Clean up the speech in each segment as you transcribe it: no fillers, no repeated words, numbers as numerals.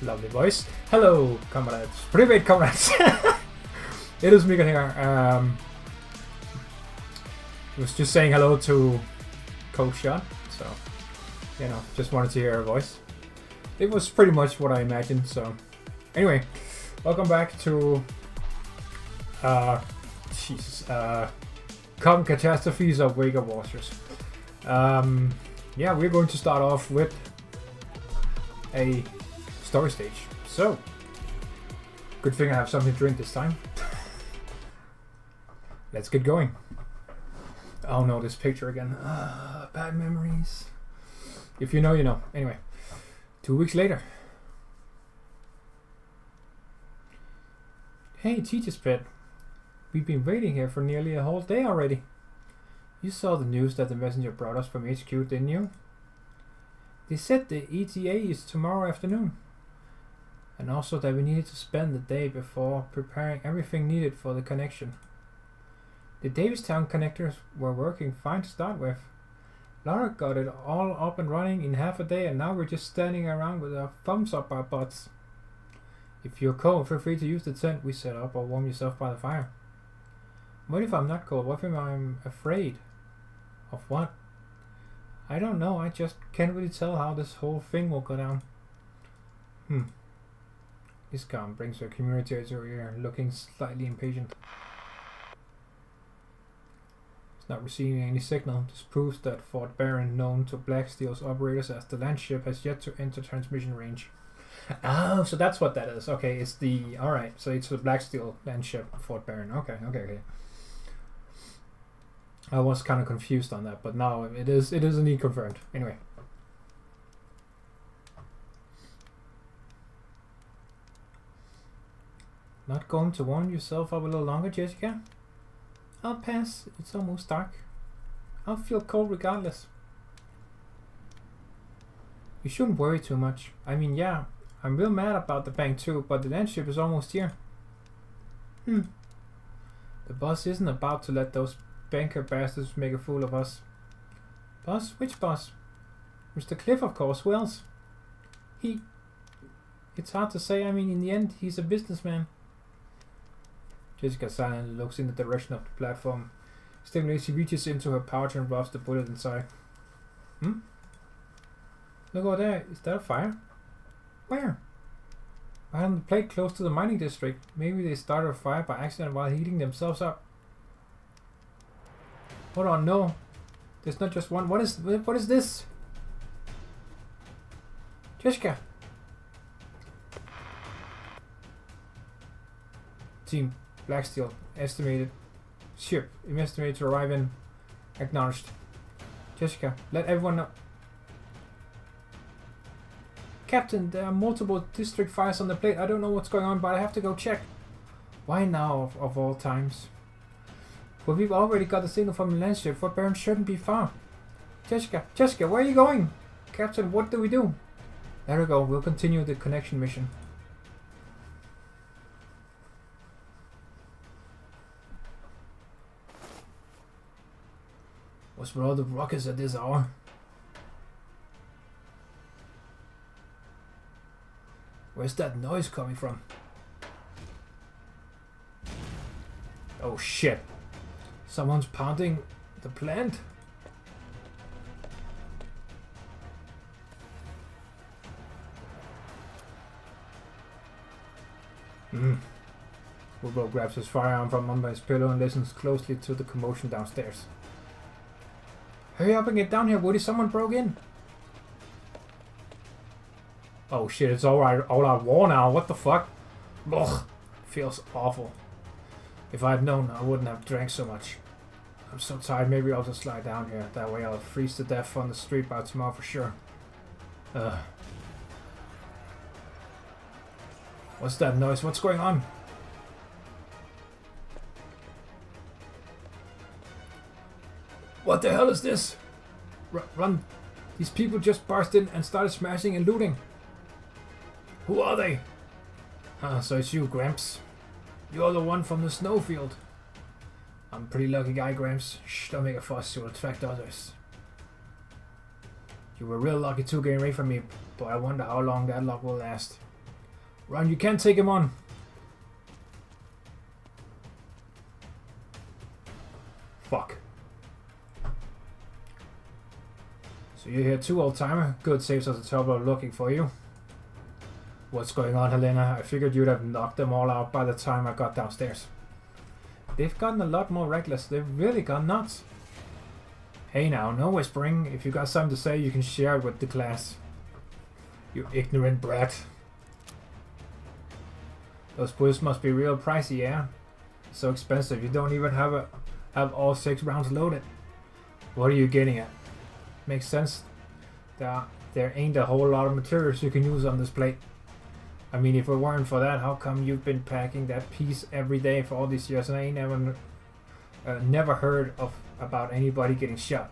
Lovely voice. Hello, comrades. Привет, comrades. It is Mikhail here. I was just saying hello to Coach Shot, so just wanted to hear her voice. It was pretty much what I imagined. So, anyway, welcome back to Catastrophes of Wake of Vultures. Yeah, we're going to start off with a story stage. So, good thing I have something to drink this time. Let's get going. Oh no, this picture again. Bad memories. If you know, you know. Anyway, 2 weeks later. Hey, teacher's pet. We've been waiting here for nearly a whole day already. You saw the news that the messenger brought us from HQ, didn't you? They said the ETA is tomorrow afternoon. And also that we needed to spend the day before preparing everything needed for the connection. The Davistown connectors were working fine to start with. Lara got it all up and running in half a day, and now we're just standing around with our thumbs up our butts. If you're cold, feel free to use the tent we set up or warm yourself by the fire. What if I'm not cold? What if I'm afraid? Of what? I don't know, I just can't really tell how this whole thing will go down. This calm brings her communicator here, looking slightly impatient. It's not receiving any signal. This proves that Fort Barren, known to Blacksteel's operators as the land ship, has yet to enter transmission range. Oh, so that's what that is. Okay, it's the... Alright, so it's the Blacksteel land ship, Fort Barren. Okay. I was kind of confused on that, but now it is indeed confirmed. Anyway. Not going to warm yourself up a little longer, Jessica? I'll pass. It's almost dark. I'll feel cold regardless. You shouldn't worry too much. I mean, yeah, I'm real mad about the bank too, but the land ship is almost here. The boss isn't about to let those banker bastards make a fool of us. Boss? Which boss? Mr. Cliff, of course. Who else? It's hard to say. I mean, in the end, he's a businessman. Jessica silently looks in the direction of the platform. Suddenly, she reaches into her pouch and rubs the bullet inside. Look over there. Is that a fire? Where? Right on the plate close to the mining district. Maybe they started a fire by accident while heating themselves up. Hold on, no. There's not just one. What is this? Jessica. Team Blacksteel estimated ship estimated to arrive in. Acknowledged. Jessica, let everyone know. Captain, there are multiple district fires on the plate. I don't know what's going on, but I have to go check. Why now of all times? But we've already got the signal from the land ship. Fort Barren shouldn't be far. Jessica, where are you going? Captain, what do we do? There we go. We'll continue the connection mission. What's with all the rockets at this hour? Where's that noise coming from? Oh shit. Someone's pounding the plant. Wilbur grabs his firearm from under his pillow and listens closely to the commotion downstairs. Hurry up and get down here, Woody. Someone broke in. Oh shit, it's all out war now. What the fuck? Ugh, feels awful. If I'd known, I wouldn't have drank so much. I'm so tired, maybe I'll just lie down here. That way I'll freeze to death on the street by tomorrow for sure. What's that noise? What's going on? What the hell is this? Run! These people just burst in and started smashing and looting. Who are they? So it's you, Gramps. You're the one from the snowfield. I'm a pretty lucky guy, Gramps. Shh, don't make a fuss, you'll attract others. You were real lucky too getting away from me, but I wonder how long that luck will last. Run, you can't take him on. Fuck. So you're here too, old-timer. Good, saves us the trouble of looking for you. What's going on, Helena? I figured you'd have knocked them all out by the time I got downstairs. They've gotten a lot more reckless. They've really gone nuts. Hey now, no whispering. If you got something to say, you can share it with the class. You ignorant brat. Those bullets must be real pricey, yeah? So expensive, you don't even have all 6 rounds loaded. What are you getting at? Makes sense. There ain't a whole lot of materials you can use on this plate. I mean, if it weren't for that, how come you've been packing that piece every day for all these years and I ain't never heard about anybody getting shot?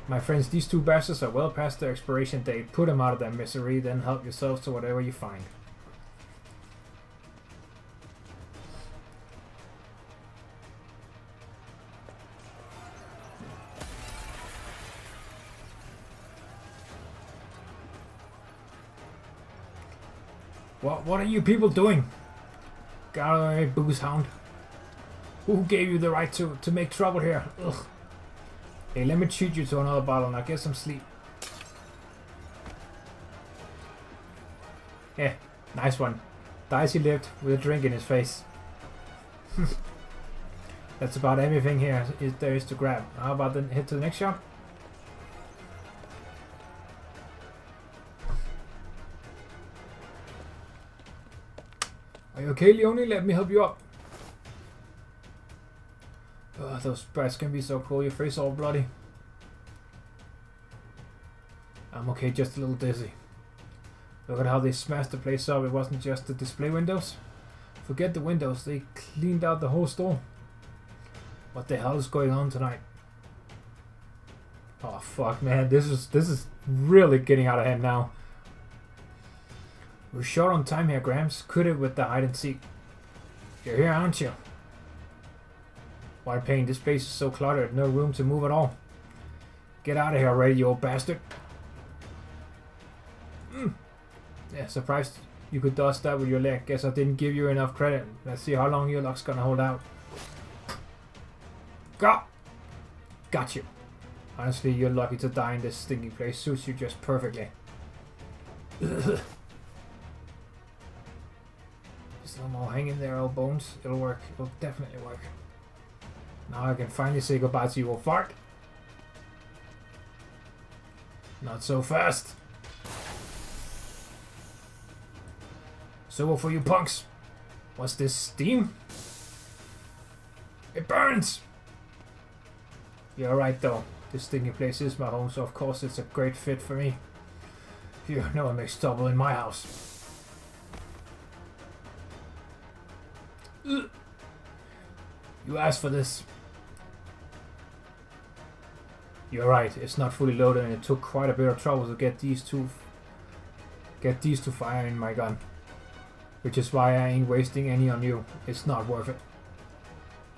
My friends, these 2 bastards are well past their expiration date. Put them out of their misery, then help yourselves to whatever you find. What are you people doing? Get out of the way, booze hound. Who gave you the right to make trouble here? Ugh. Hey, let me treat you to another bottle and I'll get some sleep. Yeah, nice one. Dicey lived with a drink in his face. That's about everything here there is to grab. How about then head to the next shop? Are you okay, Leonie? Let me help you up. Ugh, those brats can be so cruel, your face all bloody. I'm okay, just a little dizzy. Look at how they smashed the place up. It wasn't just the display windows. Forget the windows, they cleaned out the whole store. What the hell is going on tonight? Oh fuck, man, this is really getting out of hand now. We're short on time here, Gramps. Quit it with the hide and seek. You're here, aren't you? Why pain? This place is so cluttered, no room to move at all. Get out of here already, you old bastard. Yeah, surprised you could dodge that with your leg. Guess I didn't give you enough credit. Let's see how long your luck's gonna hold out. Got you. Honestly, you're lucky to die in this stinking place. Suits you just perfectly. Just no more hanging there, old bones. It'll work. It'll definitely work. Now I can finally say goodbye to you, old fart. Not so fast. So for you punks. What's this, steam? It burns! You're right though. This stinking place is my home, so of course it's a great fit for me. Phew, no one makes trouble in my house. Ugh. You asked for this. You're right, it's not fully loaded and it took quite a bit of trouble to get these to fire in my gun. Which is why I ain't wasting any on you. It's not worth it.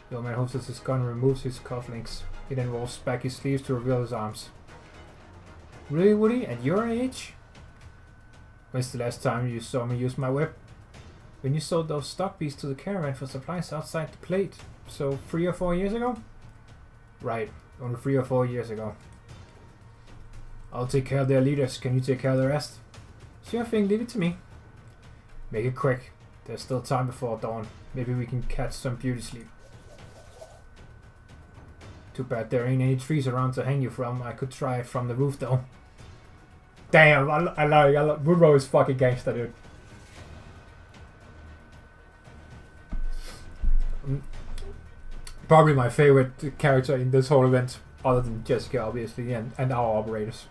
The old man holsters his gun and removes his cufflinks. He then rolls back his sleeves to reveal his arms. Really, Woody? At your age? When's the last time you saw me use my whip? When you sold those stock beasts to the caravan for supplies outside the plate. So 3 or 4 years ago? Right, only 3 or 4 years ago. I'll take care of their leaders. Can you take care of the rest? Sure thing, leave it to me. Make it quick. There's still time before dawn. Maybe we can catch some beauty sleep. Too bad there ain't any trees around to hang you from. I could try it from the roof though. Damn, I love Woodrow is fucking gangster, dude. Probably my favorite character in this whole event, other than Jessica obviously, and our operators.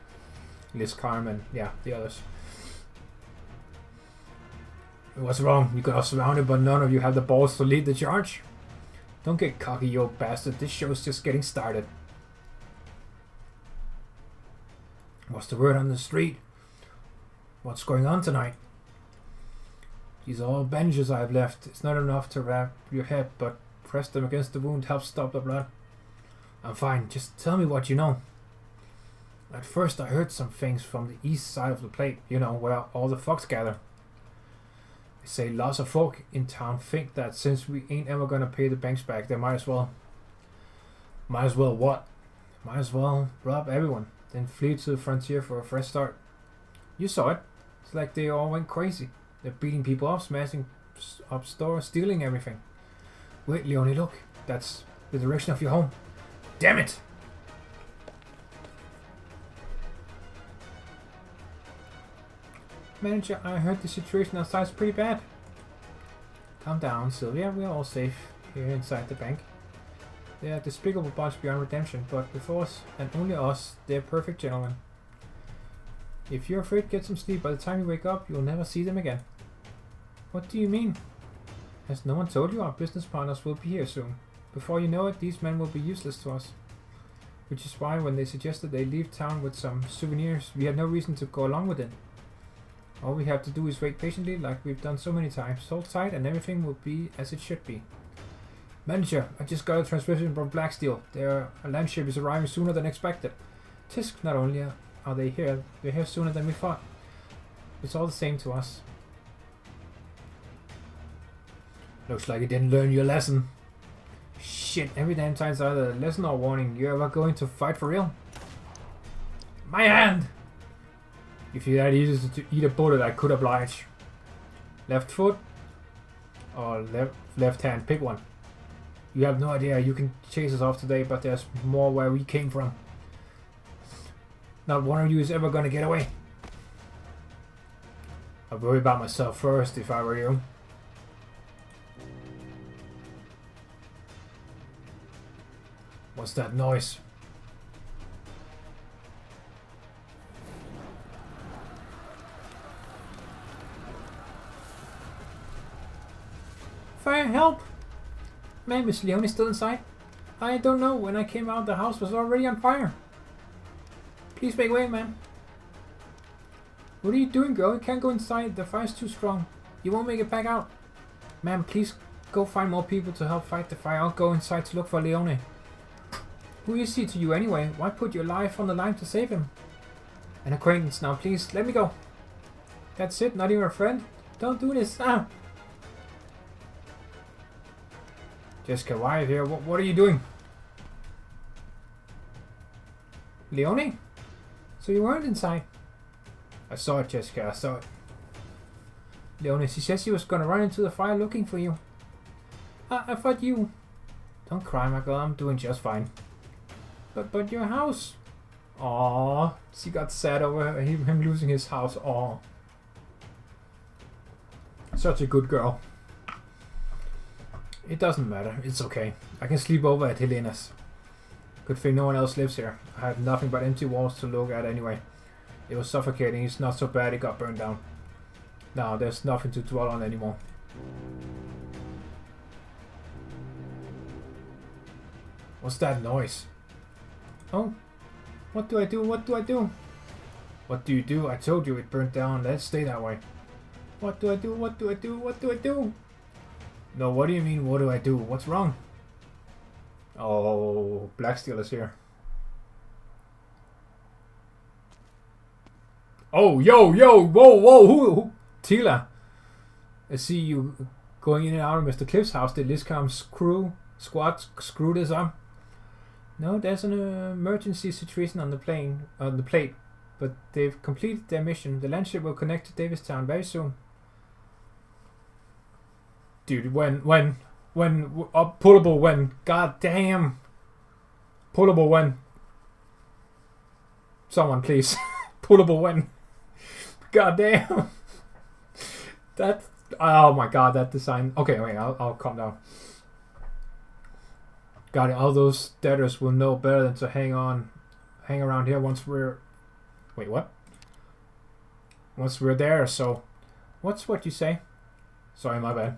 Liz, Carmen, yeah, the others. What's wrong? You got us surrounded, but none of you have the balls to lead the charge? Don't get cocky, you old bastard. This show's just getting started. What's the word on the street? What's going on tonight? These are all bandages I've left. It's not enough to wrap your head, but press them against the wound helps stop the blood. I'm fine. Just tell me what you know. At first I heard some things from the east side of the plate, you know, where all the folks gather. They say lots of folk in town think that since we ain't ever gonna pay the banks back, they might as well. Might as well what? Might as well rob everyone, then flee to the frontier for a fresh start. You saw it. It's like they all went crazy. They're beating people up, smashing up stores, stealing everything. Wait, Leonie, look. That's the direction of your home. Damn it! Manager, I heard the situation outside is pretty bad. Calm down, Sylvia. We're all safe here inside the bank. They are despicable bunch beyond redemption, but with us, and only us, they're perfect gentlemen. If you're afraid, get some sleep. By the time you wake up, you'll never see them again. What do you mean? Has no one told you? Our business partners will be here soon. Before you know it, these men will be useless to us. Which is why when they suggested they leave town with some souvenirs, we had no reason to go along with it. All we have to do is wait patiently like we've done so many times. Hold tight and everything will be as it should be. Manager, I just got a transmission from Blacksteel. Their land ship is arriving sooner than expected. Tisk, not only are they here, they're here sooner than we thought. It's all the same to us. Looks like you didn't learn your lesson. Shit, every damn time it's either a lesson or a warning. You ever going to fight for real? My hand! If you had easy to eat a bullet, I could oblige. Left foot or left hand, pick one. You have no idea. You can chase us off today, but there's more where we came from. Not one of you is ever gonna get away. I'd worry about myself first if I were you. What's that noise? Fire, help! Ma'am, is Leonie still inside? I don't know. When I came out, the house was already on fire. Please make way, ma'am. What are you doing, girl? You can't go inside. The fire's too strong. You won't make it back out. Ma'am, please go find more people to help fight the fire. I'll go inside to look for Leonie. Who is he to you anyway? Why put your life on the line to save him? An acquaintance now, please. Let me go. That's it? Not even a friend? Don't do this. Ah! Jessica, why are you here? What are you doing? Leonie? So you weren't inside? I saw it, Jessica. I saw it. Leonie, she said she was gonna run into the fire looking for you. I thought you... Don't cry, my girl. I'm doing just fine. But your house... Aww. She got sad over him losing his house. Aww. Such a good girl. It doesn't matter. It's okay. I can sleep over at Helena's. Good thing no one else lives here. I had nothing but empty walls to look at anyway. It was suffocating. It's not so bad it got burned down. Now there's nothing to dwell on anymore. What's that noise? Oh? What do I do? What do I do? What do you do? I told you it burnt down. Let's stay that way. What do I do? What do I do? What do I do? No, what do you mean, what do I do? What's wrong? Oh, Blacksteel is here. Oh, yo, whoa, who? Tila. I see you going in and out of Mr. Cliff's house. Did Liscombe's squad screw this up? No, there's an emergency situation on the plate, but they've completed their mission. The landship will connect to Davistown very soon. Dude, when, pullable when, god damn. Pullable when. Someone please. Pullable when. God damn. That, oh my god, that design. Okay, wait, I'll calm down. God, all those debtors will know better than to hang around here once we're, wait, what? Once we're there, so, what's what you say? Sorry, my bad.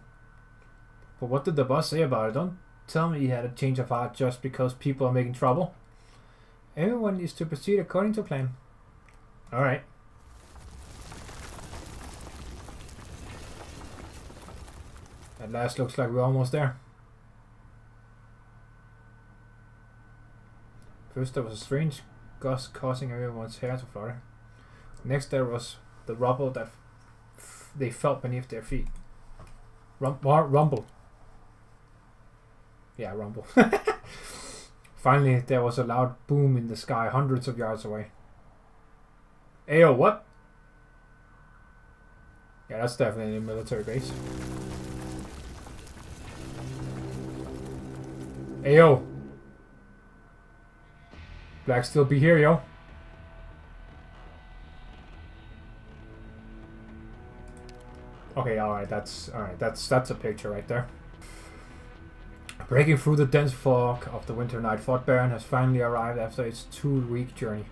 But what did the boss say about it? Don't tell me he had a change of heart just because people are making trouble. Everyone is to proceed according to plan. Alright. At last looks like we're almost there. First there was a strange gust causing everyone's hair to flutter. Next there was the rubble that they felt beneath their feet. Rumble. Yeah, rumble. Finally, there was a loud boom in the sky hundreds of yards away. Ayo, what? Yeah, that's definitely a military base. Ayo! Blacksteel be here, yo. Okay, alright, that's a picture right there. Breaking through the dense fog of the winter night, Fort Baron has finally arrived after its 2-week journey.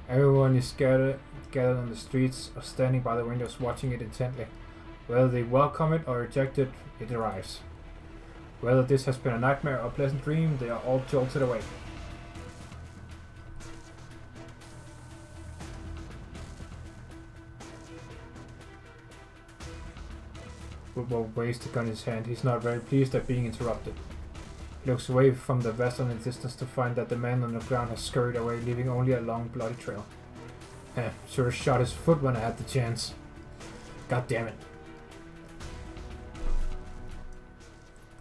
Everyone is gathered on the streets or standing by the windows watching it intently. Whether they welcome it or reject it, it arrives. Whether this has been a nightmare or a pleasant dream, they are all jolted away. Woodwell waves the gun in his hand. He's not very pleased at being interrupted. He looks away from the vessel in the distance to find that the man on the ground has scurried away, leaving only a long bloody trail. Should have shot his foot when I had the chance. God damn it.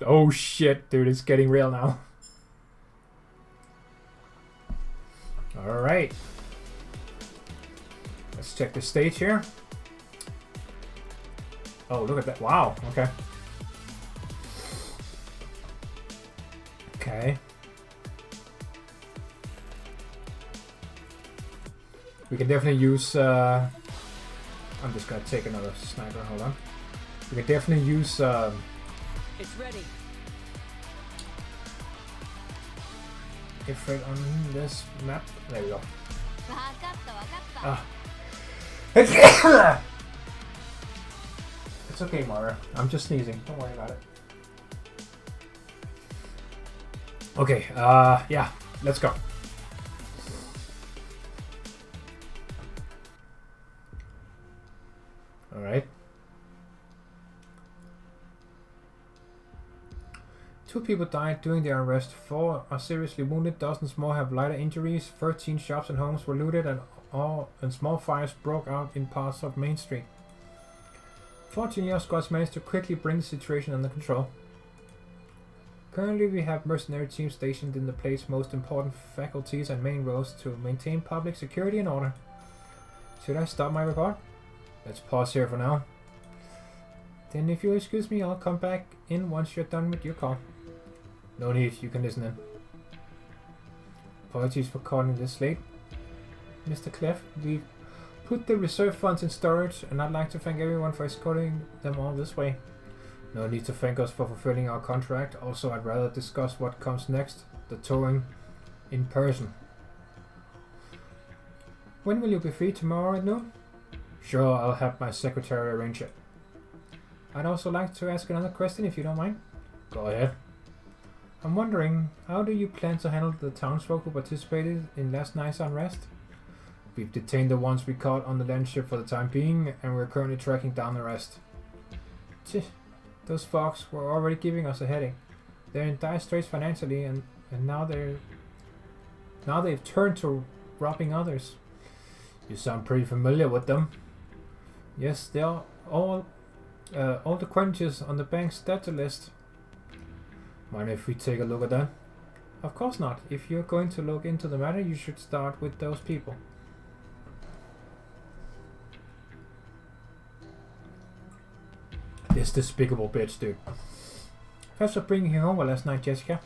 Oh shit, dude, it's getting real now. Alright. Let's check the stage here. Oh, look at that. Wow, okay. Okay. We can definitely use... I'm just gonna take another sniper, hold on. We can definitely use... It's ready. If right on this map. There we go. It's okay, Mara. I'm just sneezing. Don't worry about it. Okay, yeah. Let's go. Alright. 2 people died during the unrest, 4 are seriously wounded, dozens more have lighter injuries, 13 shops and homes were looted, and small fires broke out in parts of Main Street. Fortunately, our squads managed to quickly bring the situation under control. Currently, we have mercenary teams stationed in the place's most important faculties and main roads to maintain public security and order. Should I stop my report? Let's pause here for now. Then if you'll excuse me, I'll come back in once you're done with your call. No need, you can listen in. Apologies for calling this late, Mr. Clef. We've put the reserve funds in storage, and I'd like to thank everyone for escorting them all this way. No need to thank us for fulfilling our contract. Also, I'd rather discuss what comes next, the touring, in person. When will you be free? Tomorrow at noon? Sure, I'll have my secretary arrange it. I'd also like to ask another question if you don't mind. Go ahead. I'm wondering, how do you plan to handle the townsfolk who participated in last night's unrest? We've detained the ones we caught on the land ship for the time being, and we're currently tracking down the rest. Those folks were already giving us a headache. They're in dire straits financially, and now they've turned to robbing others. You sound pretty familiar with them. Yes, they're all the quantities on the bank's debtor list. Mind if we take a look at that? Of course not. If you're going to look into the matter, you should start with those people. This despicable bitch, dude. Thanks for bringing him over last night, Jessica.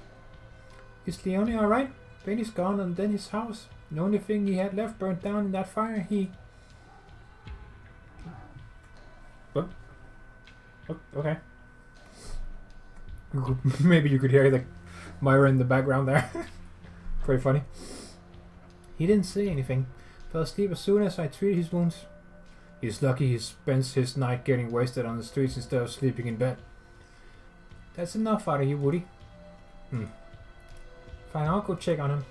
Is Leone alright? Benny's gone, and then his house. The only thing he had left burned down in that fire. What? Okay. Maybe you could hear the Myra in the background there. Pretty funny. He didn't say anything. Fell asleep as soon as I treated his wounds. He's lucky he spends his night getting wasted on the streets instead of sleeping in bed. That's enough out of you, Woody. Fine, I'll go check on him.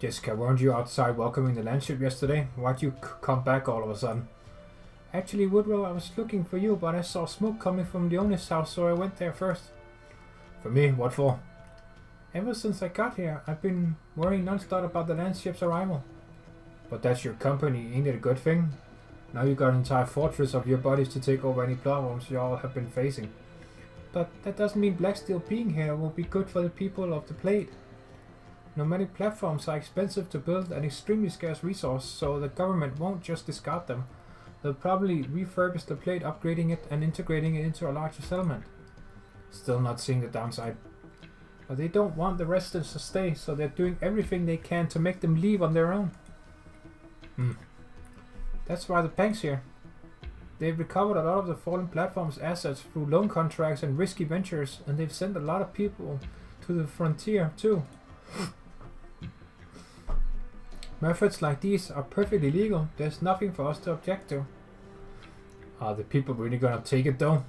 Jessica, weren't you outside welcoming the landship yesterday? Why'd you come back all of a sudden? Actually, Woodrow, I was looking for you, but I saw smoke coming from the owner's house, so I went there first. For me? What for? Ever since I got here, I've been worrying non-stop about the landship's arrival. But that's your company, ain't it a good thing? Now you got an entire fortress of your bodies to take over any problems you all have been facing. But that doesn't mean Blacksteel being here will be good for the people of the Plate. Nomadic platforms are expensive to build and extremely scarce resource, so the government won't just discard them. They'll probably refurbish the Plate, upgrading it and integrating it into a larger settlement. Still not seeing the downside. But they don't want the residents to stay, so they're doing everything they can to make them leave on their own. That's why the bank's here. They've recovered a lot of the fallen platform's assets through loan contracts and risky ventures, and they've sent a lot of people to the frontier too. Methods like these are perfectly legal. There's nothing for us to object to. Are the people really gonna take it though?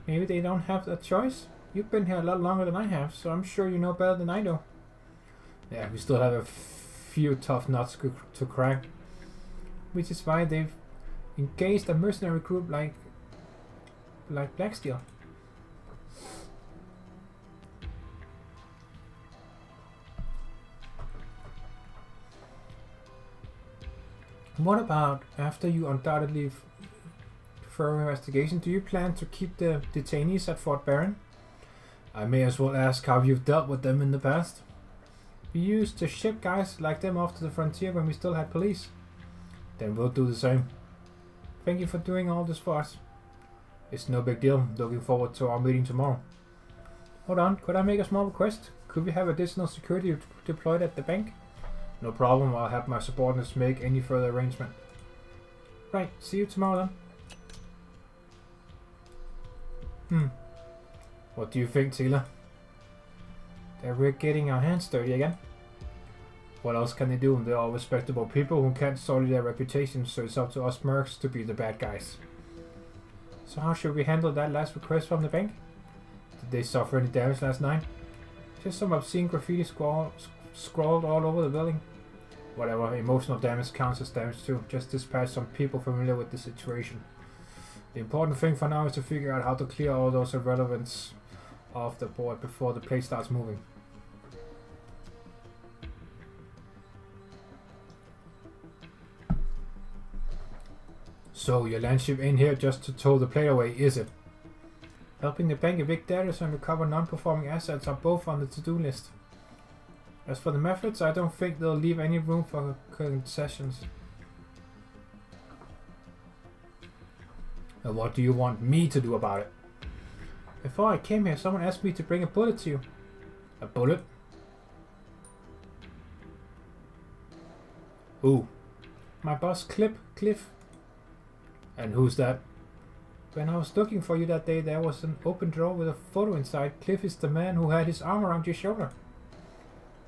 Maybe they don't have that choice? You've been here a lot longer than I have, so I'm sure you know better than I do. Yeah, we still have a few tough nuts to crack. Which is why they've engaged a mercenary group like Blacksteel. What about after you undoubtedly thorough investigation? Do you plan to keep the detainees at Fort Barron? I may as well ask how you've dealt with them in the past. We used to ship guys like them off to the frontier when we still had police. Then we'll do the same. Thank you for doing all this for us. It's no big deal. Looking forward to our meeting tomorrow. Hold on, could I make a small request? Could we have additional security deployed at the bank? No problem, I'll have my subordinates make any further arrangement. Right, see you tomorrow then. What do you think, Tila? That we're getting our hands dirty again? What else can they do? They're all respectable people who can't sully their reputation, so it's up to us mercs to be the bad guys. So how should we handle that last request from the bank? Did they suffer any damage last night? Just some obscene graffiti scrawled all over the building. Whatever, emotional damage counts as damage too. Just dispatch some people familiar with the situation. The important thing for now is to figure out how to clear all those irrelevants off the board before the plate starts moving. So, your landship ain't here just to tow the plate away, is it? Helping the bank evict debtors and recover non-performing assets are both on the to-do list. As for the methods, I don't think they'll leave any room for concessions. And what do you want me to do about it? Before I came here, someone asked me to bring a bullet to you. A bullet? Who? My boss, Cliff. And who's that? When I was looking for you that day, there was an open drawer with a photo inside. Cliff is the man who had his arm around your shoulder.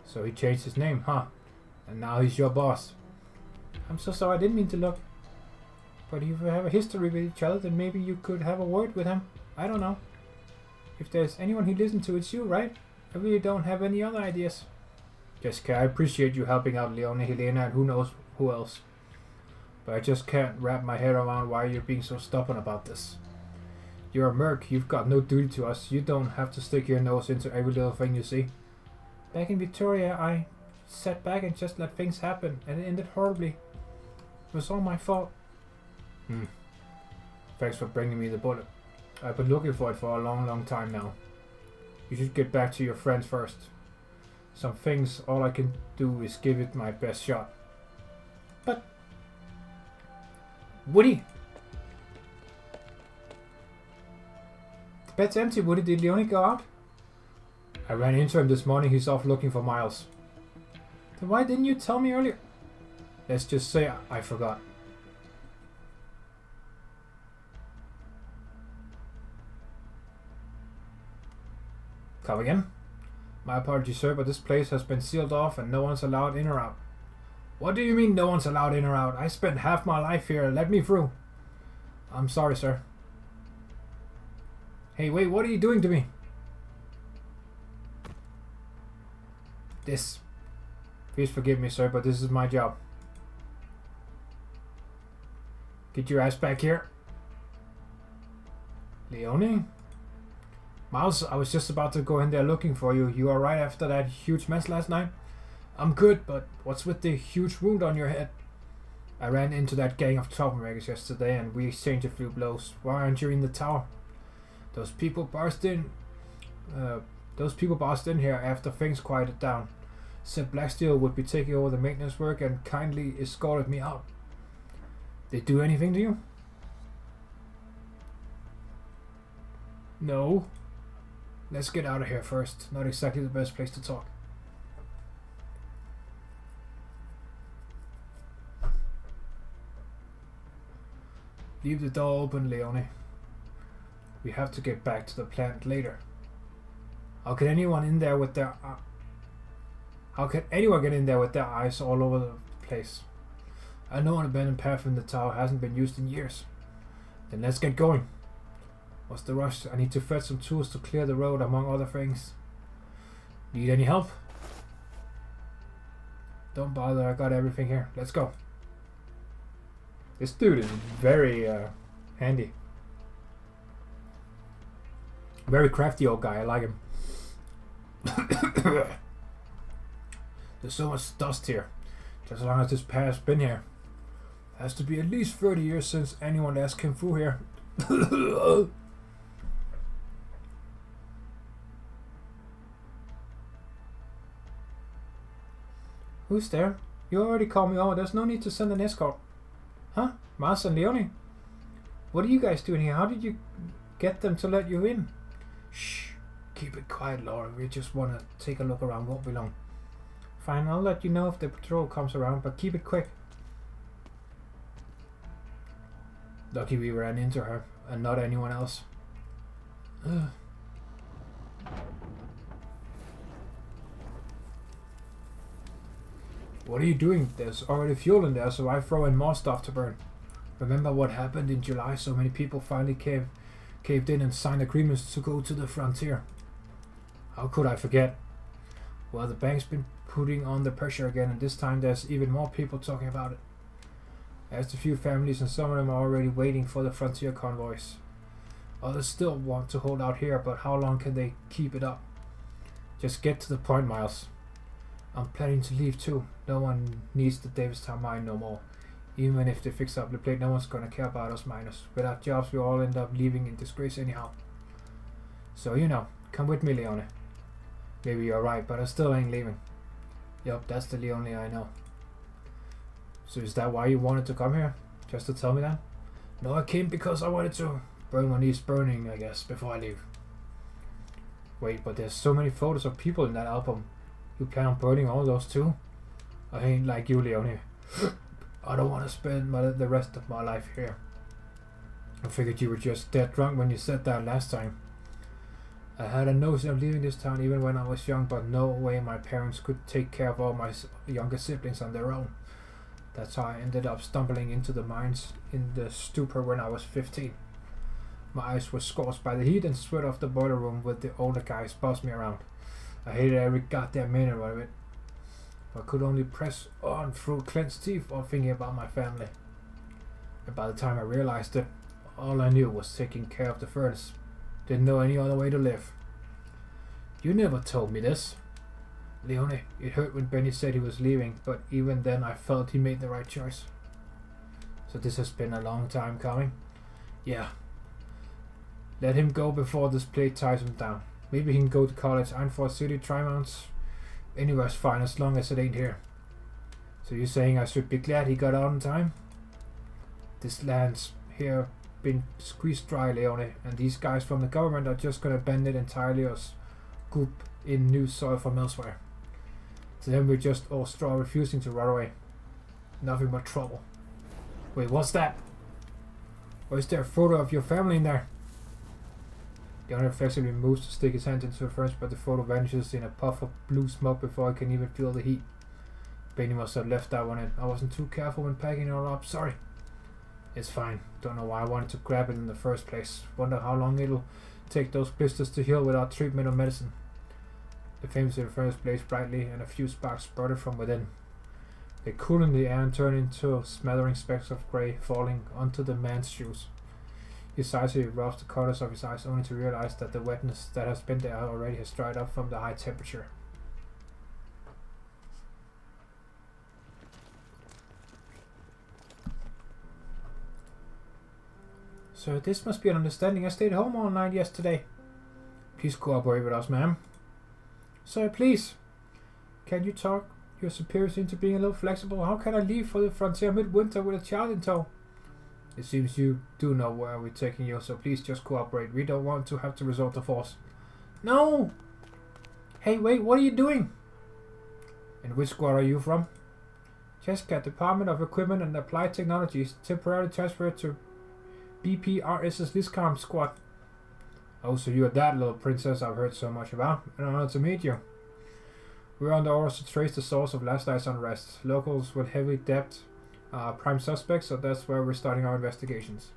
So he changed his name, huh? And now he's your boss. I'm so sorry, I didn't mean to look. But if you have a history with each other, then maybe you could have a word with him. I don't know. If there's anyone he listens to, it's you, right? I really don't have any other ideas. Jessica, I appreciate you helping out Leone, Helena, and who knows who else. But I just can't wrap my head around why you're being so stubborn about this. You're a merc, you've got no duty to us. You don't have to stick your nose into every little thing you see. Back in Victoria, I sat back and just let things happen, and it ended horribly. It was all my fault. Thanks for bringing me the bullet. I've been looking for it for a long time now. You should get back to your friends first. Some things, all I can do is give it my best shot. But... Woody! The bed's empty, Woody. Did Leone go out? I ran into him this morning. He's off looking for Miles. Then why didn't you tell me earlier? Let's just say I forgot. Come again? My apologies, sir, but this place has been sealed off and no one's allowed in or out. What do you mean no one's allowed in or out? I spent half my life here. Let me through. I'm sorry, sir. Hey, wait, what are you doing to me? This. Please forgive me, sir, but this is my job. Get your ass back here. Leone? Miles, I was just about to go in there looking for you. You alright after that huge mess last night? I'm good, but what's with the huge wound on your head? I ran into that gang of troublemakers yesterday and we exchanged a few blows. Why aren't you in the tower? Those people burst in here after things quieted down. Said Blacksteel would be taking over the maintenance work and kindly escorted me out. They do anything to you? No. Let's get out of here first. Not exactly the best place to talk. Leave the door open, Leone. We have to get back to the plant later. How can anyone get in there with their eyes all over the place? I know an abandoned path in the tower hasn't been used in years. Then let's get going. What's the rush? I need to fetch some tools to clear the road, among other things. Need any help? Don't bother, I got everything here. Let's go. This dude is very handy. Very crafty old guy, I like him. There's so much dust here. Just as long as this path's been here. Has to be at least 30 years since anyone last came through here. Who's there? You already called me over. There's no need to send an escort. Huh? Mars and Leone? What are you guys doing here? How did you get them to let you in? Shh. Keep it quiet, Laura. We just want to take a look around. Won't be long. Fine, I'll let you know if the patrol comes around, but keep it quick. Lucky we ran into her, and not anyone else. What are you doing? There's already fuel in there, so I throw in more stuff to burn. Remember what happened in July? So many people finally caved in and signed agreements to go to the frontier. How could I forget? Well, the bank's been putting on the pressure again, and this time there's even more people talking about it. There's a few families, and some of them are already waiting for the frontier convoys. Others still want to hold out here, but how long can they keep it up? Just get to the point, Miles. I'm planning to leave too. No one needs the Davistown mine no more. Even if they fix up the plate, no one's gonna care about us miners. Without jobs, we all end up leaving in disgrace anyhow. So you know, come with me, Leone. Maybe you're right, but I still ain't leaving. Yup, that's the Leone I know. So is that why you wanted to come here? Just to tell me that? No, I came because I wanted to burn what needs burning, I guess, before I leave. Wait, but there's so many photos of people in that album. You plan on burning all those too? I ain't like you, Leone. I don't want to spend the rest of my life here. I figured you were just dead drunk when you said that last time. I had a notion of leaving this town even when I was young, but no way my parents could take care of all my younger siblings on their own. That's how I ended up stumbling into the mines in the stupor when I was 15. My eyes were scorched by the heat and sweat off the boiler room with the older guys bossing me around. I hated every goddamn minute of it. I could only press on through clenched teeth while thinking about my family. And by the time I realized it, all I knew was taking care of the furnace. Didn't know any other way to live. You never told me this. Leone, it hurt when Benny said he was leaving, but even then I felt he made the right choice. So this has been a long time coming? Yeah. Let him go before this plate ties him down. Maybe he can go to college, Einford City, Trimonts. Anywhere's fine as long as it ain't here. So you're saying I should be glad he got out in time? This land's here been squeezed dry, Leone, and these guys from the government are just gonna bend it entirely or scoop in new soil from elsewhere. To them we're just all straw refusing to run away. Nothing but trouble. Wait, what's that? Or is there a photo of your family in there? The owner flexibly moves to stick his hand into the furnace, but the photo vanishes in a puff of blue smoke before I can even feel the heat. Benny must have left that one in. I wasn't too careful when packing it all up. Sorry. It's fine. Don't know why I wanted to grab it in the first place. Wonder how long it'll take those blisters to heal without treatment or medicine. The flames in the furnace blazed brightly, and a few sparks spurted from within. They cooled in the air and turned into smattering specks of grey falling onto the man's shoes. His eyes, he rubs the corners of his eyes only to realize that the wetness that has been there already has dried up from the high temperature. So this must be an understanding. I stayed home all night yesterday. Please cooperate with us, ma'am. Sir, please. Can you talk your superiors into being a little flexible? How can I leave for the frontier midwinter with a child in tow? It seems you do know where we're taking you, so please just cooperate. We don't want to have to resort to force. No! Hey, wait, what are you doing? And which squad are you from? Jessica, Department of Equipment and Applied Technologies. Temporarily transferred to BPRS's Liscam squad. Oh, so you're that little princess I've heard so much about. An honor to meet you. We're under orders to trace the source of last night's unrest. Locals with heavy debt prime suspects, so that's where we're starting our investigations.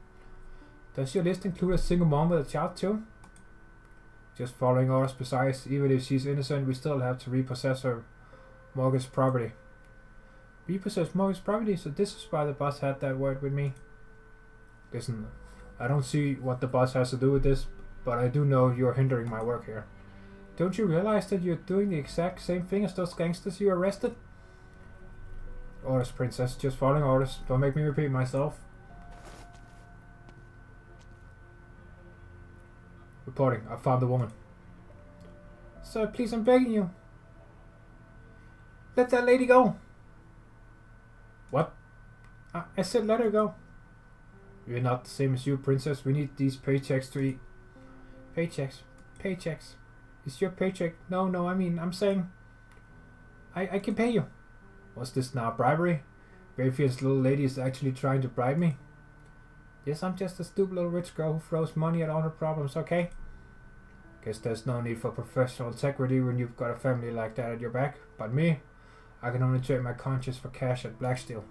Does your list include a single mom with a child too? Just following orders. Besides, even if she's innocent, we still have to repossess her mortgage property. Repossess mortgage property? So this is why the boss had that word with me. Listen, I don't see what the boss has to do with this, but I do know you're hindering my work here. Don't you realize that you're doing the exact same thing as those gangsters you arrested? Orders, princess. Just following orders. Don't make me repeat myself. Reporting. I found the woman. Sir, please, I'm begging you. Let that lady go. What? I said let her go. We're not the same as you, princess. We need these paychecks to eat. Paychecks. Paychecks. It's your paycheck. No, I'm saying I can pay you. What's this now, bribery? Rayfield's little lady is actually trying to bribe me? Yes, I'm just a stupid little rich girl who throws money at all her problems, okay? Guess there's no need for professional integrity when you've got a family like that at your back. But me, I can only trade my conscience for cash at Blacksteel.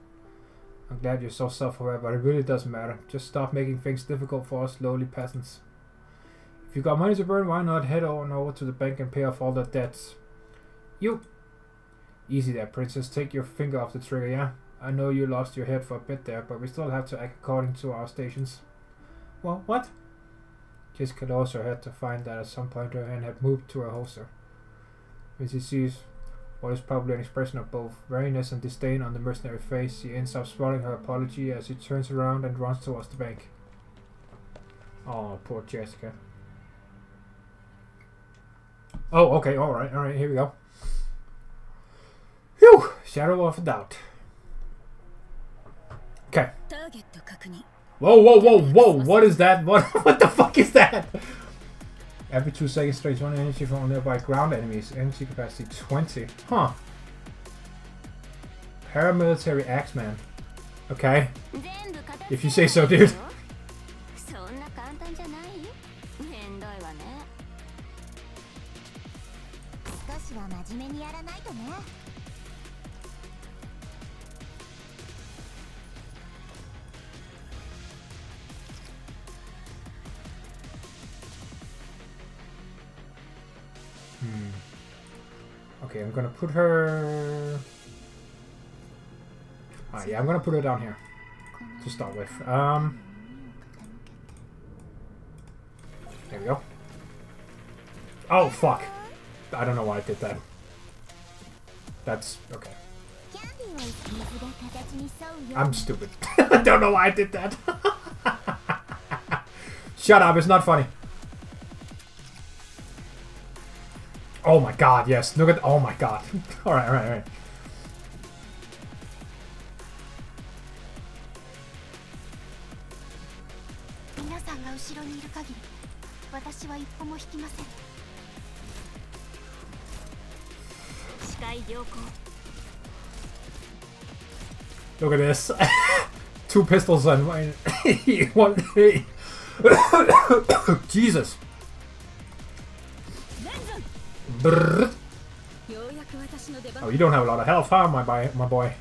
I'm glad you're so self-aware, but it really doesn't matter. Just stop making things difficult for us lowly peasants. If you got money to burn, why not head on over to the bank and pay off all the debts? You! Easy there, princess. Take your finger off the trigger, yeah? I know you lost your head for a bit there, but we still have to act according to our stations. Well, what? Jessica lost her head to find that at some point her hand had moved to her holster. When she sees what is probably an expression of both weariness and disdain on the mercenary face, she ends up swallowing her apology as she turns around and runs towards the bank. Oh, poor Jessica. Oh, okay, alright, here we go. Phew! Shadow of a doubt. Okay. Whoa, what is that? What the fuck is that? Every 2 seconds trades 1 energy from nearby ground enemies. Energy capacity 20. Huh. Paramilitary Axeman. Okay. If you say so, dude. Okay, I'm gonna put her... yeah, I'm gonna put her down here to start with. There we go. Oh, fuck. I don't know why I did that. That's... okay. I'm stupid. I don't know why I did that. Shut up, it's not funny. Oh my god, yes. Look at... oh my god. Alright. Look at this. 2 pistols and one... Jesus. Brrr. Oh, you don't have a lot of health, huh, my boy?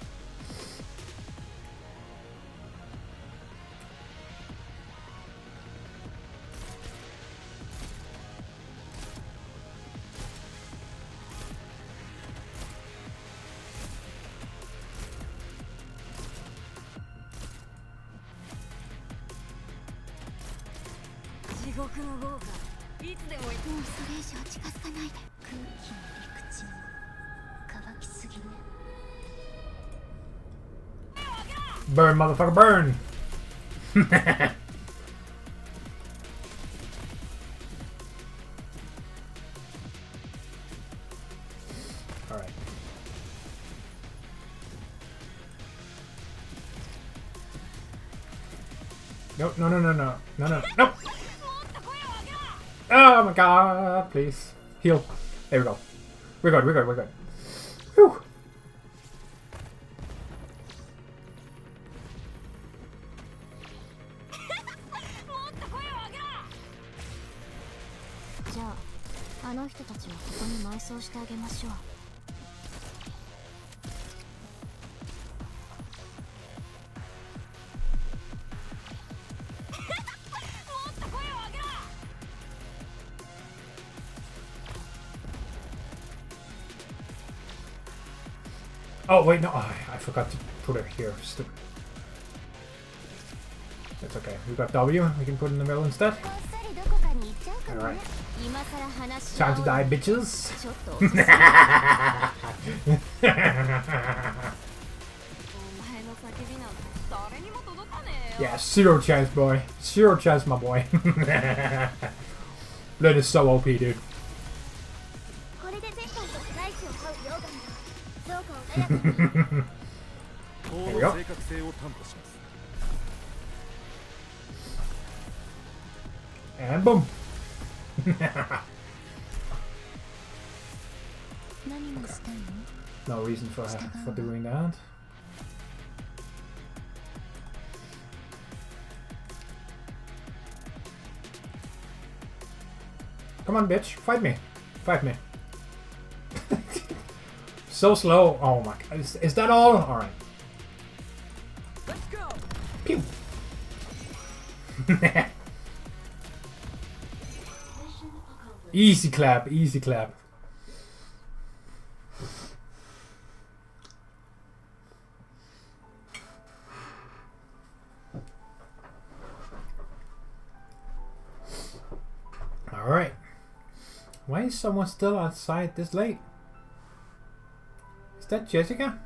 Burn, motherfucker, burn! Alright. No, no, no, no, no. No, no, no! Oh my god, please. Heal. There we go. We're good, we're good, we're good. Whew. Oh wait, no, I forgot to put it here. Stupid. That's okay. We got W. We can put it in the middle instead. Alright. Time to die, bitches. Yeah, zero chance, boy. Zero chance, my boy. Blood is so OP, dude. There we go. And boom. No reason for doing that. Come on, bitch. Fight me. Fight me. So slow. Oh my god. Is that all? Alright. Let's go. Pew. Easy clap. Easy clap. Alright. Why is someone still outside this late? Is that Jessica?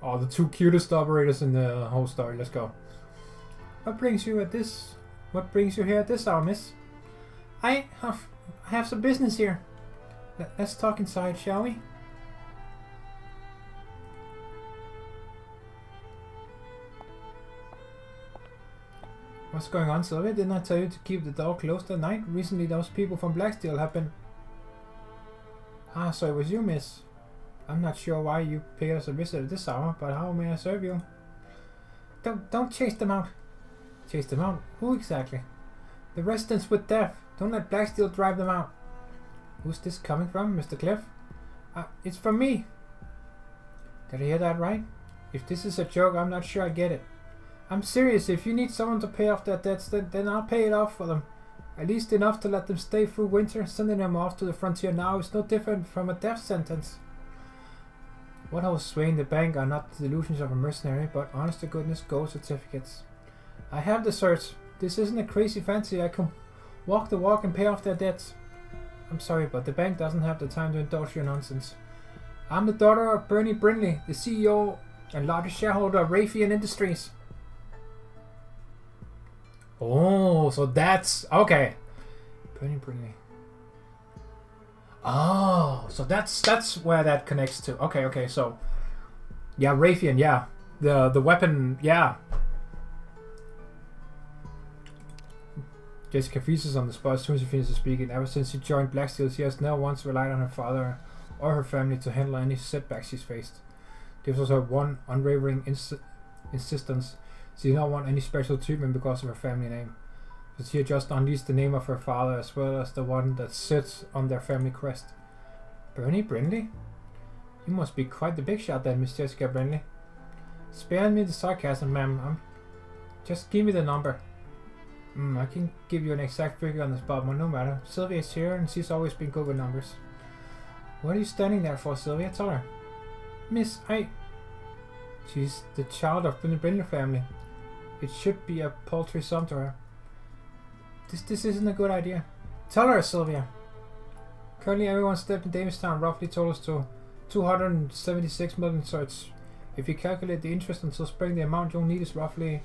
Oh, the two cutest operators in the whole story. Let's go. What brings you at this? What brings you here at this hour, miss? I have some business here. Let's talk inside, shall we? What's going on, Sylvia? Didn't I tell you to keep the door closed at night? Recently, those people from Blacksteel have been... Ah, so it was you, miss. I'm not sure why you paid us a visit at this hour, but how may I serve you? Don't chase them out. Chase them out? Who exactly? The residents with death. Don't let Blacksteel drive them out. Who's this coming from, Mr. Cliff? It's from me. Did I hear that right? If this is a joke, I'm not sure I get it. I'm serious. If you need someone to pay off their debts, then I'll pay it off for them. At least enough to let them stay through winter. Sending them off to the frontier now is no different from a death sentence. What holds sway in the bank are not the delusions of a mercenary, but honest to goodness gold certificates. I have the certs. This isn't a crazy fancy. I can walk the walk and pay off their debts. I'm sorry, but the bank doesn't have the time to indulge your nonsense. I'm the daughter of Bernie Brindley, the CEO and largest shareholder of Raytheon Industries. Oh, so that's... Okay. Bernie Brindley. Oh, so that's where that connects to. Okay, so... Yeah, Raytheon, yeah. The weapon, yeah. Jessica freezes on the spot as soon as she finishes speaking. Ever since she joined Blacksteel, she has never once relied on her father or her family to handle any setbacks she's faced. This was her one unwavering insistence. She did not want any special treatment because of her family name. But she had just unleashed the name of her father as well as the one that sits on their family crest. Bernie Brindley? You must be quite the big shot then, Miss Jessica Brindley. Spare me the sarcasm, ma'am. Just give me the number. I can give you an exact figure on the spot, but no matter. Sylvia is here and she's always been good with numbers. What are you standing there for, Sylvia? Tell her. Miss, She's the child of the Brindley family. It should be a poultry somewhere. This isn't a good idea. Tell her, Sylvia. Currently everyone stepped in Davistown roughly totals to 276 million, so it's, if you calculate the interest until spring, the amount you'll need is roughly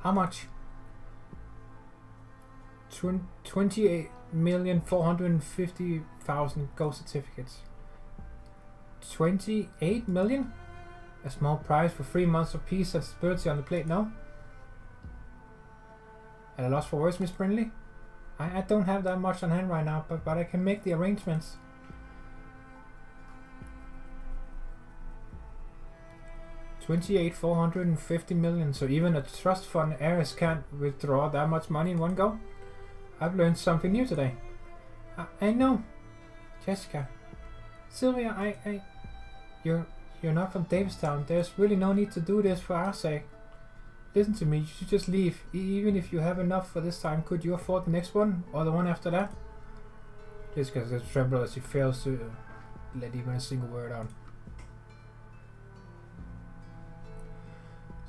how much? 28,450,000 gold certificates. 28 million? A small price for 3 months of peace and stability on the plate, no? At a loss for words, Miss Brindley? I don't have that much on hand right now, but I can make the arrangements. $28,450 million, so even a trust fund heiress can't withdraw that much money in one go? I've learned something new today. I know. Jessica. Sylvia, You're not from Davistown. There's really no need to do this for our sake. Listen to me, you should just leave. Even if you have enough for this time, could you afford the next one? Or the one after that? Jessica says tremble as she fails to let even a single word out.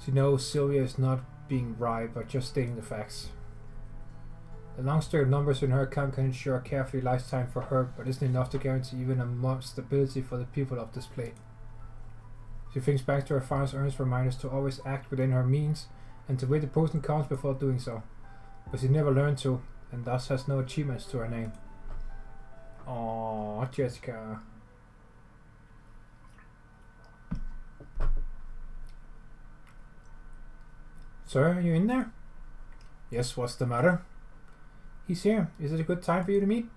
She knows Sylvia is not being bribed, but just stating the facts. The long string of numbers in her account can ensure a carefree lifetime for her, but isn't enough to guarantee even a month's stability for the people of this plate. She thinks back to her father's earnest reminders to always act within her means and to weigh the pros and cons before doing so, but she never learned to, and thus has no achievements to her name. Aww, Jessica. Sir, are you in there? Yes, what's the matter? He's here. Is it a good time for you to meet?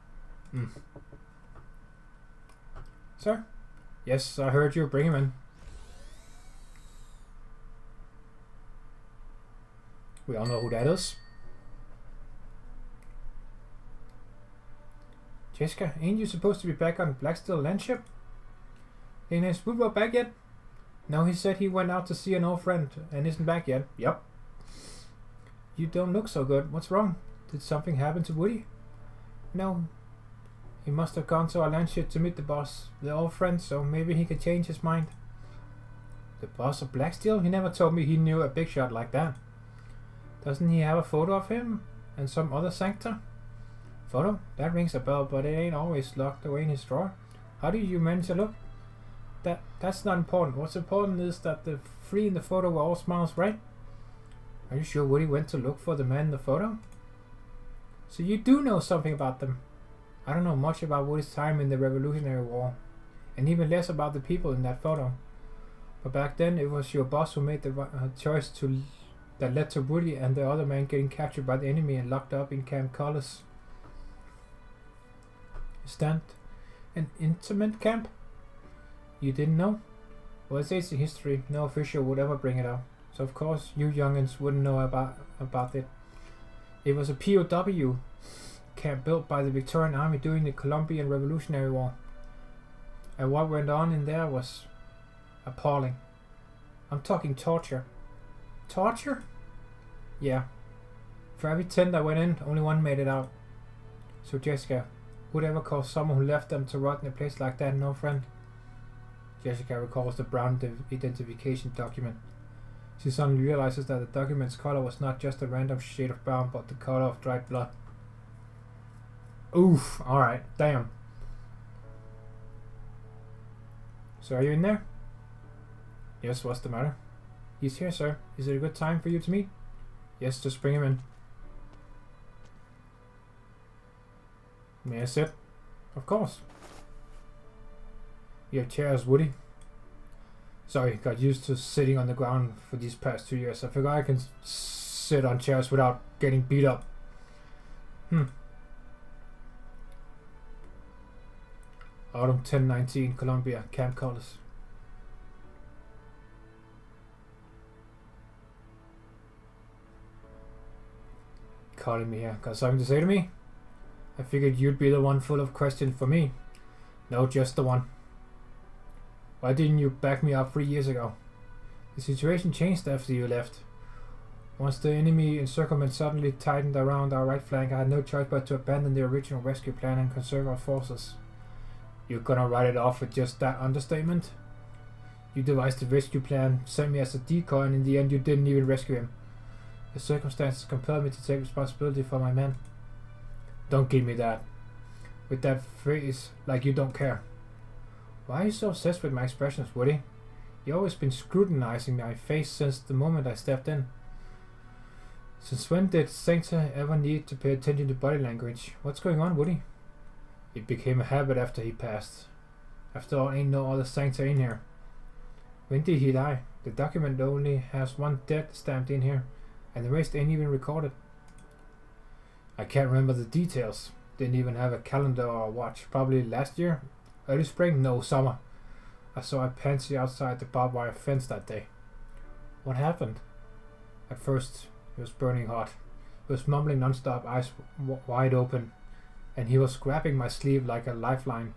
Sir? Yes, I heard you. Bring him in. We all know who that is. Jessica, ain't you supposed to be back on Blacksteel landship? Ain't his Woodward back yet? No, he said he went out to see an old friend and isn't back yet. Yep. You don't look so good. What's wrong? Did something happen to Woody? No. He must have gone to our landship to meet the boss, the old friend, so maybe he could change his mind. The boss of Blacksteel? He never told me he knew a big shot like that. Doesn't he have a photo of him and some other sanctor? Photo? That rings a bell, but it ain't always locked away in his drawer. How do you manage to look? That's not important. What's important is that the three in the photo were all smiles, right? Are you sure Woody went to look for the man in the photo? So you do know something about them. I don't know much about Woody's time in the Revolutionary War, and even less about the people in that photo. But back then it was your boss who made the choice that led to Woody and the other man getting captured by the enemy and locked up in Camp Collis. Is that an intimate camp? You didn't know? Well, it's ancient history. No official would ever bring it up. So of course you youngins wouldn't know about it. It was a POW camp built by the Victorian Army during the Colombian Revolutionary War. And what went on in there was appalling. I'm talking torture. Torture? Yeah. For every 10 that went in, only one made it out. So Jessica, who'd ever call someone who left them to rot in a place like that no friend? Jessica recalls the brown identification document. She suddenly realizes that the document's color was not just a random shade of brown, but the color of dried blood. Oof, alright, damn. So are you in there? Yes, what's the matter? He's here, sir. Is it a good time for you to meet? Yes, just bring him in. May I sit? Of course. You have chairs, Woody. Sorry, got used to sitting on the ground for these past 2 years. I forgot I can sit on chairs without getting beat up. Autumn 1019, Columbia, Camp Collis. Calling me here. Got something to say to me? I figured you'd be the one full of questions for me. No, just the one. Why didn't you back me up 3 years ago? The situation changed after you left. Once the enemy encirclement suddenly tightened around our right flank, I had no choice but to abandon the original rescue plan and conserve our forces. You're gonna write it off with just that understatement? You devised the rescue plan, sent me as a decoy, and in the end you didn't even rescue him. The circumstances compel me to take responsibility for my men. Don't give me that. With that phrase, like you don't care. Why are you so obsessed with my expressions, Woody? You've always been scrutinizing my face since the moment I stepped in. Since when did Sancta ever need to pay attention to body language? What's going on, Woody? It became a habit after he passed. After all, ain't no other Sancta in here. When did he die? The document only has one death stamped in here, and the rest ain't even recorded. I can't remember the details. Didn't even have a calendar or a watch. Probably last year? Early spring? No, summer. I saw a pansy outside the barbed wire fence that day. What happened? At first, he was burning hot. He was mumbling non-stop, eyes wide open, and he was grabbing my sleeve like a lifeline,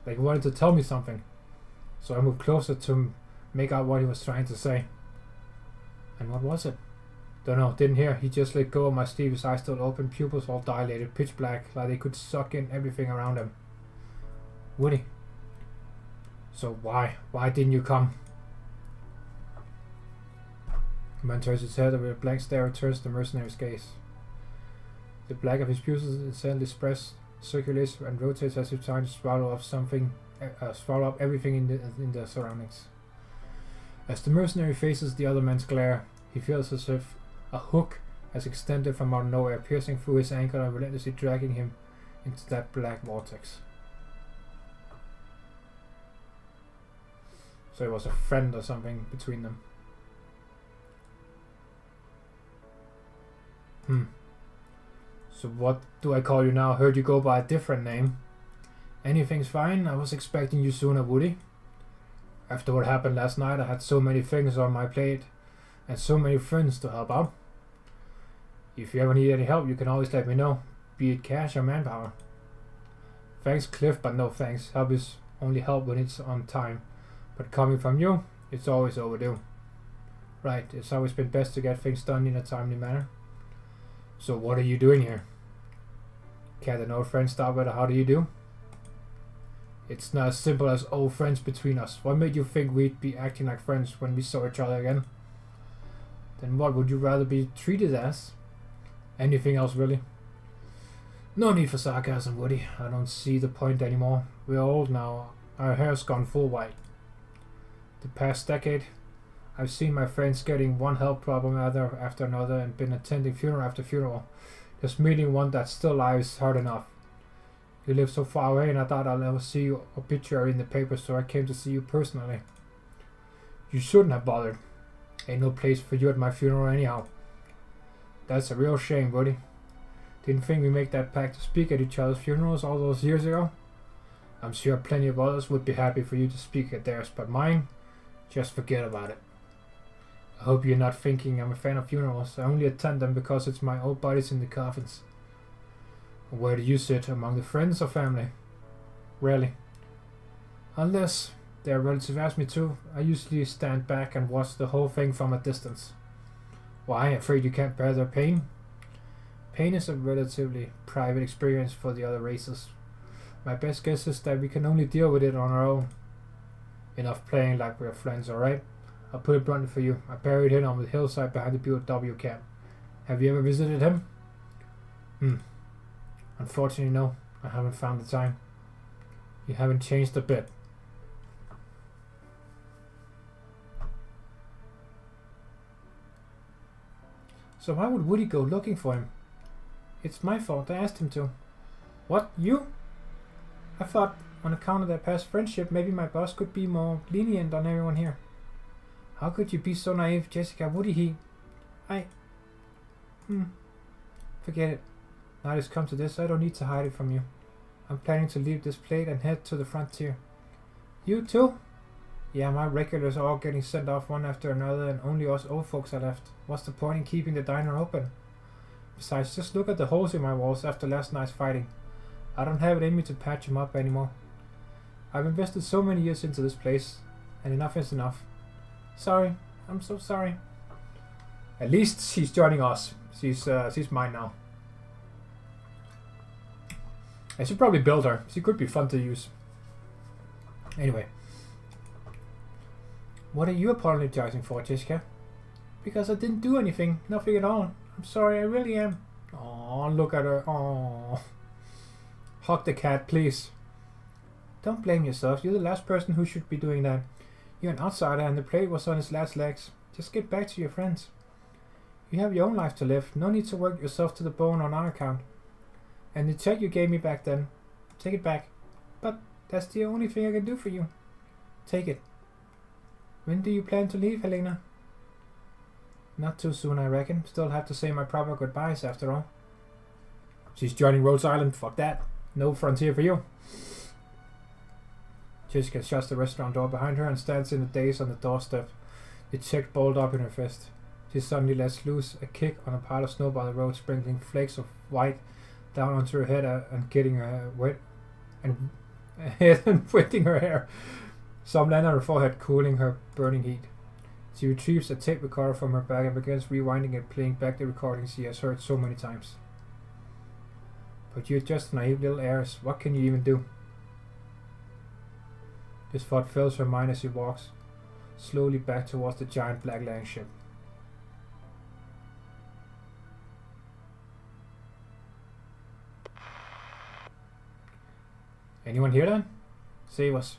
like he wanted to tell me something. So I moved closer to make out what he was trying to say. And what was it? Don't know, didn't hear. He just let go of my sleeve, his eyes still open, pupils all dilated, pitch black, like they could suck in everything around him. Woody. So why? Why didn't you come? The man turns his head, and with a blank stare returns the mercenary's gaze. The black of his pupils is suddenly expressed, circulates and rotates as if trying to swallow up swallow up everything in the surroundings. As the mercenary faces the other man's glare, he feels as if a hook has extended from out of nowhere, piercing through his ankle and relentlessly dragging him into that black vortex. So it was a friend or something between them. So what do I call you now? Heard you go by a different name. Anything's fine. I was expecting you sooner, Woody. After what happened last night, I had so many things on my plate and so many friends to help out. If you ever need any help, you can always let me know, be it cash or manpower. Thanks, Cliff, but no thanks. Help is only help when it's on time. But coming from you, it's always overdue. Right, it's always been best to get things done in a timely manner. So what are you doing here? Can't an old friend start with a how do you do? It's not as simple as old friends between us. What made you think we'd be acting like friends when we saw each other again? Then what would you rather be treated as? Anything else, really? No need for sarcasm, Woody. I don't see the point anymore. We're old now. Our hair's gone full white. The past decade, I've seen my friends getting one health problem after another and been attending funeral after funeral. Just meeting one that's still alive is hard enough. You live so far away and I thought I'll never see your obituary in the paper, so I came to see you personally. You shouldn't have bothered. Ain't no place for you at my funeral anyhow. That's a real shame, Woody. Didn't think we make that pact to speak at each other's funerals all those years ago. I'm sure plenty of others would be happy for you to speak at theirs, but mine, just forget about it. I hope you're not thinking I'm a fan of funerals. I only attend them because it's my old bodies in the coffins. Where do you sit, among the friends or family? Rarely. Unless their relatives ask me to, I usually stand back and watch the whole thing from a distance. Why? Afraid you can't bear their pain? Pain is a relatively private experience for the other races. My best guess is that we can only deal with it on our own. Enough playing like we're friends, alright? I'll put it bluntly for you. I buried him on the hillside behind the BOW camp. Have you ever visited him? Unfortunately, no. I haven't found the time. You haven't changed a bit. So why would Woody go looking for him? It's my fault. I asked him to. What? You? I thought, on account of their past friendship, maybe my boss could be more lenient on everyone here. How could you be so naive, Jessica? Woody, Forget it. Now it's come to this, I don't need to hide it from you. I'm planning to leave this plate and head to the frontier. You too? Yeah, my regulars are all getting sent off one after another and only us old folks are left. What's the point in keeping the diner open? Besides, just look at the holes in my walls after last night's fighting. I don't have it in me to patch them up anymore. I've invested so many years into this place, and enough is enough. Sorry, I'm so sorry. At least she's joining us. She's mine now. I should probably build her. She could be fun to use. Anyway. What are you apologizing for, Jessica? Because I didn't do anything. Nothing at all. I'm sorry, I really am. Oh, look at her. Oh. Hug the cat, please. Don't blame yourself. You're the last person who should be doing that. You're an outsider and the plate was on his last legs. Just get back to your friends. You have your own life to live. No need to work yourself to the bone on our account. And the check you gave me back then, take it back. But that's the only thing I can do for you. Take it. When do you plan to leave, Helena? Not too soon, I reckon. Still have to say my proper goodbyes after all. She's joining Rhodes Island. Fuck that. No frontier for you. Jessica shuts the restaurant door behind her and stands in a daze on the doorstep, the check balled up in her fist. She suddenly lets loose a kick on a pile of snow by the road, sprinkling flakes of white down onto her head and getting her wet and wetting her hair. Some land on her forehead, cooling her burning heat. She retrieves a tape recorder from her bag and begins rewinding and playing back the recordings she has heard so many times. But you're just a naive little heiress. What can you even do? This thought fills her mind as she walks slowly back towards the giant black land ship. Anyone hear that? Save us.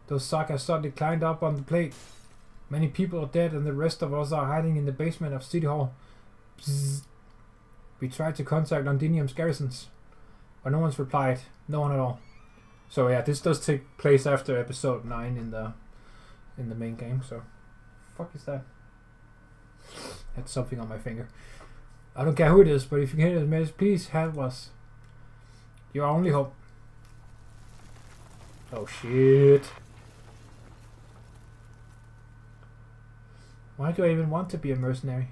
Those suckers suddenly climbed up on the plate. Many people are dead and the rest of us are hiding in the basement of City Hall. Bzzz. We tried to contact Londinium's garrisons, but no one's replied. No one at all. So yeah, this does take place after episode 9 in the main game, so fuck is that? Had something on my finger. I don't care who it is, but if you can hear this message, please help us. You're our only hope. Oh shit. Why do I even want to be a mercenary?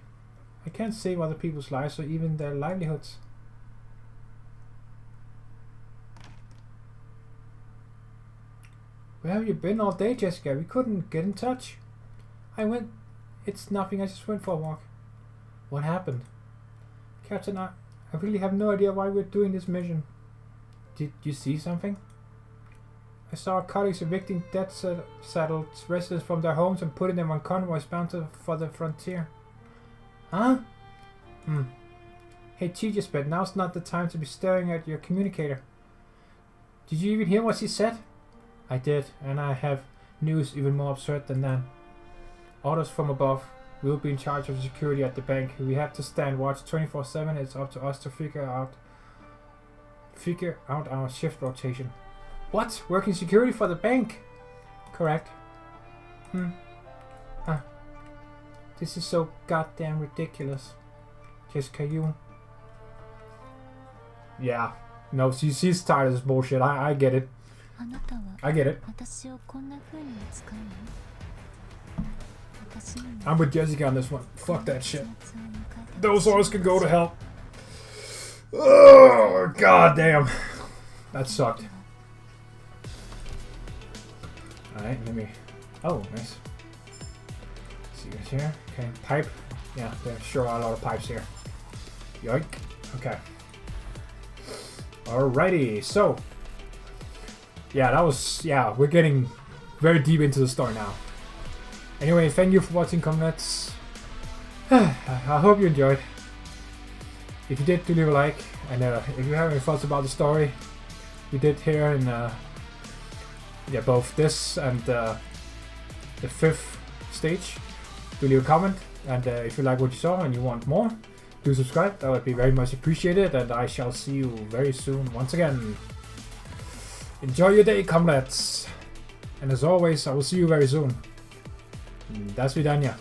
I can't save other people's lives or even their livelihoods. Where have you been all day, Jessica? We couldn't get in touch. It's nothing, I just went for a walk. What happened? Captain, I really have no idea why we're doing this mission. Did you see something? I saw our colleagues evicting death-saddled residents from their homes and putting them on convoys bound for the frontier. Huh? Hey, Chijespet, now's not the time to be staring at your communicator. Did you even hear what she said? I did, and I have news even more absurd than that. Orders from above. We'll be in charge of security at the bank. We have to stand watch 24/7. It's up to us to figure out our shift rotation. What? Working security for the bank? Correct. This is so goddamn ridiculous. Jessica, you... Yeah. No, she's tired of this bullshit. I get it. I get it. I'm with Jessica on this one. Fuck that shit. Those orders can go to hell. Oh, goddamn. That sucked. Alright, let me... Oh, nice. See what's here. Okay, pipe. Yeah, there sure are a lot of pipes here. Yoink. Okay. Alrighty, so... Yeah, that was... Yeah, we're getting very deep into the story now. Anyway, thank you for watching, Comrades. I hope you enjoyed. If you did, do leave a like. And if you have any thoughts about the story we did here in... yeah, both this and the 5th stage, do leave a comment. And if you like what you saw and you want more, do subscribe. That would be very much appreciated. And I shall see you very soon once again. Enjoy your day, comrades. And as always, I will see you very soon. До свидания.